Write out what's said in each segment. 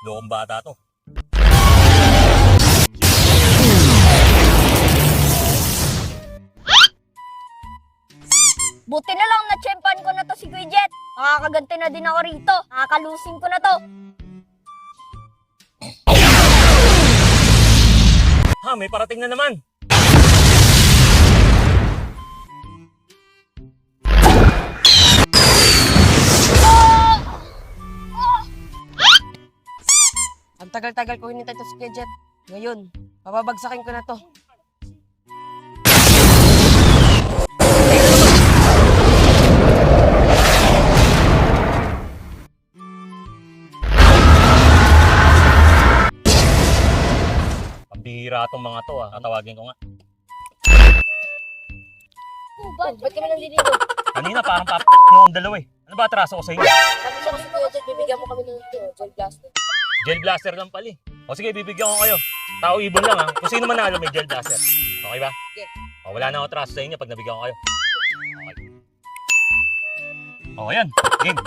Lokong bata to. Buti na lang na-champan ko na to si Kuya Jet. Makakaganti na din ako rito. Nakakalusing ko na to. Ha, may parating na naman. Ang tagal-tagal ko hinintay to si Kuya Jet. Ngayon, bababagsakin ko na to. Pambihira tong mga to Tatawagin ko nga. Ba't kami nandito? Kanina parang nyo ang dalawa Ano ba atraso ko sa inyo? Sabi ko si Kuya Jet, bibigyan mo kami ng gel blaster. Gel blaster lang pala O sige, bibigyan ko kayo. Tao ibon lang Kung sino manalo may gel blaster. Okay ba? Okay. O, wala na ako atraso sa inyo pag nabigyan ko kayo. Okay. O, ayan. Game.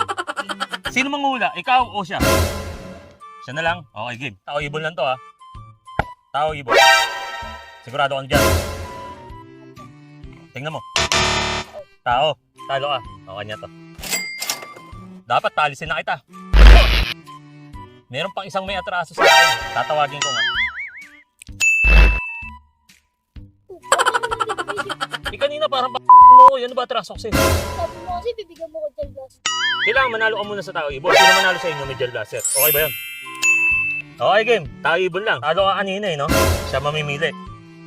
Sino manghula? Ikaw o siya? Siya na lang. Okay, game. Tao ibon lang to Tao ibon. Sigurado kang dyan. Tingnan mo. Tao. Talo ka. O, kanya to. Dapat talisin na kita. Meron pang isang may atraso sa akin. Tatawagin ko nga. Kanina parang mo. Yan ba atraso kasi? Sabi mo kasi bibigyan mo ko gel blaster. Kailangan manalo ka muna sa tao ibon. Sino manalo sa inyo may gel blaster? Okay ba yun? Okay, game. Tao ibon lang. Talo ka kanina no? Siya mamimili.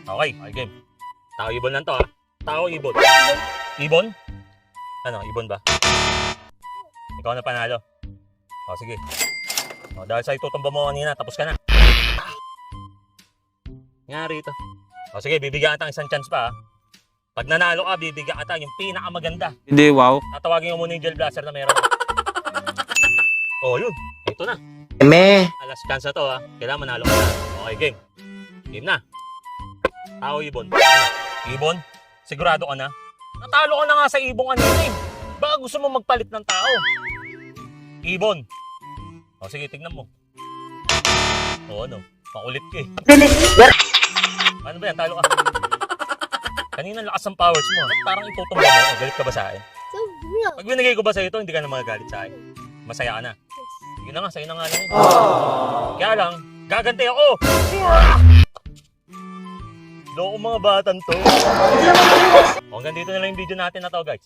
Okay, game. Tao ibon lang to Tao ibon. Ibon? Ano, ibon ba? Ikaw na panalo. O, sige. O, dahil sa itutumba mo kanina, tapos ka na. Nga rito. O, sige, bibigyan kita ng isang chance pa Pag nanalo ka, bibigyan kita yung pinakamaganda. Hindi, wow. Tatawagin ko muna yung gel blaster na meron. Oh, yun. Ito na. Alas chance na to Kailangan manalo ka na. Okay, game. Game na. Tao ibon. Ibon? Sigurado ka na? Natalo ka na nga sa ibon kanina Baka gusto mo magpalit ng tao. Ibon. O sige, tignan mo. O ano? Makulit ka Ano ba yan? Talo ka. Kanina lakas ang powers mo. Parang itutumba mo. Galit ka ba sa akin? Sabi mo. Pag binigay ko ba sa ito, hindi ka na magagalit sa akin. Masaya ka na. Sige na nga, sa'yo na nga lang Kaya lang, gaganti ako! Loko mga batang to. Hanggang dito na lang yung video natin na to guys.